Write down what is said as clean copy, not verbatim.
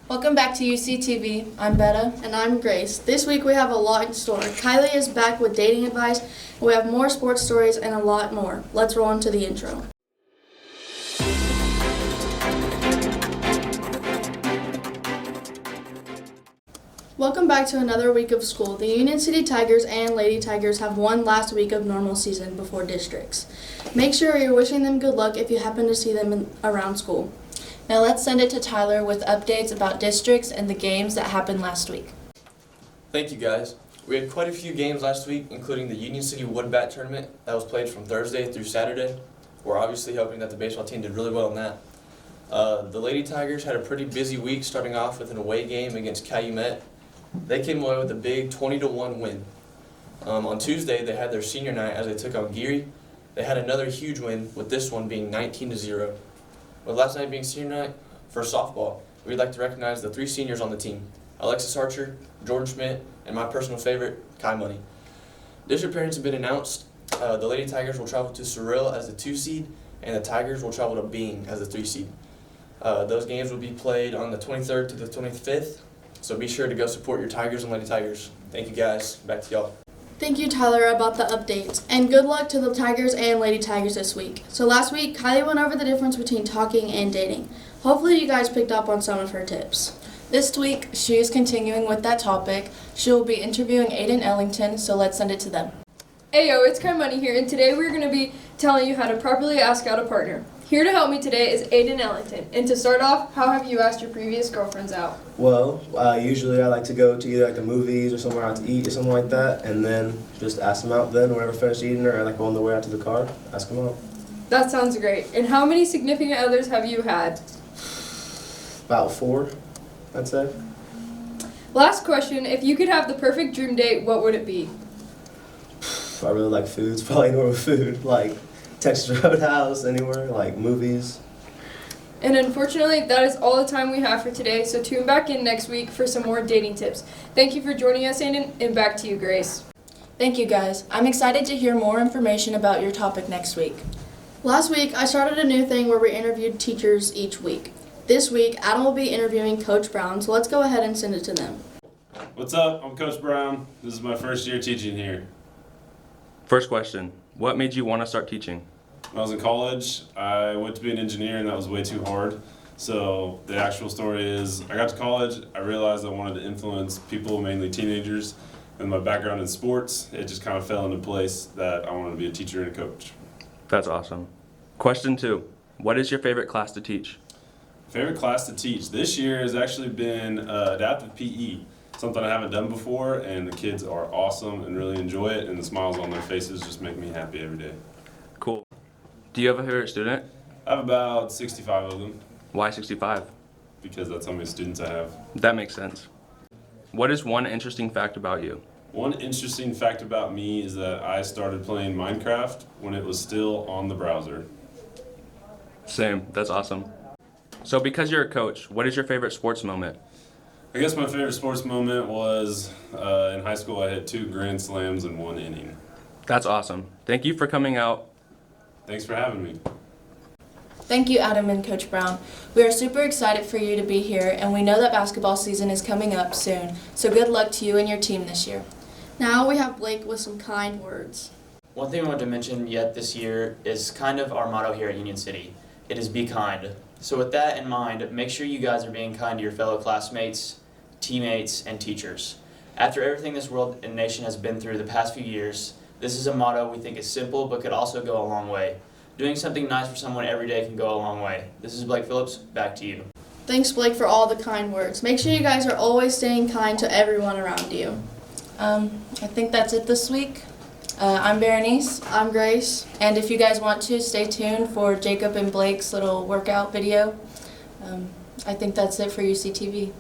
Welcome back to UCTV. I'm Betta. And I'm Grace. This week we have a lot in store. Kylie is back with dating advice, and we have more sports stories and a lot more. Let's roll into the intro. Welcome back to another week of school. The Union City Tigers and Lady Tigers have one last week of normal season before districts. Make sure you're wishing them good luck if you happen to see them around school. Now let's send it to Tyler with updates about districts and the games that happened last week. Thank you guys. We had quite a few games last week, including the Union City Wood Bat Tournament that was played from Thursday through Saturday. We're obviously hoping that the baseball team did really well in that. The Lady Tigers had a pretty busy week, starting off with an away game against Calumet. They came away with a big 20-1 win. On Tuesday, they had their senior night as they took on Geary. They had another huge win, with this one being 19-0. With last night being senior night for softball, we'd like to recognize the 3 seniors on the team: Alexis Archer, Jordan Schmidt, and my personal favorite, Kai Money. District parents have been announced. The Lady Tigers will travel to Sorrel as the 2 seed, and the Tigers will travel to Bean as the 3 seed. Those games will be played on the 23rd to the 25th, so be sure to go support your Tigers and Lady Tigers. Thank you guys. Back to y'all. Thank you, Tyler, about the updates, and good luck to the Tigers and Lady Tigers this week. So last week, Kylie went over the difference between talking and dating. Hopefully you guys picked up on some of her tips. This week, she is continuing with that topic. She will be interviewing Aiden Ellington, so let's send it to them. Ayo, it's Kai Money here, and today we're going to be telling you how to properly ask out a partner. Here to help me today is Aiden Ellington. And to start off, how have you asked your previous girlfriends out? Well, usually I like to go to either like the movies or somewhere out to eat or something like that, and then just ask them out then whenever I finish eating or like on the way out to the car, ask them out. That sounds great. And how many significant others have you had? About 4, I'd say. Last question, if you could have the perfect dream date, what would it be? I really like foods, probably normal food, like Texas Roadhouse, anywhere, like movies. And unfortunately, that is all the time we have for today, so tune back in next week for some more dating tips. Thank you for joining us, Aiden, and back to you, Grace. Thank you, guys. I'm excited to hear more information about your topic next week. Last week, I started a new thing where we interviewed teachers each week. This week, Adam will be interviewing Coach Brown, so let's go ahead and send it to them. What's up? I'm Coach Brown. This is my first year teaching here. First question, what made you want to start teaching? When I was in college, I went to be an engineer and that was way too hard. So the actual story is, I got to college, I realized I wanted to influence people, mainly teenagers. And my background in sports, it just kind of fell into place that I wanted to be a teacher and a coach. That's awesome. Question 2, what is your favorite class to teach? Favorite class to teach this year has actually been adaptive PE. Something I haven't done before, and the kids are awesome and really enjoy it, and the smiles on their faces just make me happy every day. Cool. Do you have a favorite student? I have about 65 of them, Why 65? because that's how many students I have. That makes sense. What is one interesting fact about you? One interesting fact about me is that I started playing Minecraft when it was still on the browser. Same, that's awesome. So because you're a coach, what is your favorite sports moment? I guess my favorite sports moment was in high school. I hit 2 grand slams in 1 inning. That's awesome. Thank you for coming out. Thanks for having me. Thank you, Adam and Coach Brown. We are super excited for you to be here, and we know that basketball season is coming up soon, so good luck to you and your team this year. Now we have Blake with some kind words. One thing I want to mention yet this year is kind of our motto here at Union City. It is be kind. So with that in mind, make sure you guys are being kind to your fellow classmates, teammates, and teachers. After everything this world and nation has been through the past few years, this is a motto we think is simple but could also go a long way. Doing something nice for someone every day can go a long way. This is Blake Phillips, back to you. Thanks, Blake, for all the kind words. Make sure you guys are always staying kind to everyone around you. I think that's it this week. I'm Berenice. I'm Grace. And if you guys want to, stay tuned for Jacob and Blake's little workout video. I think that's it for UCTV.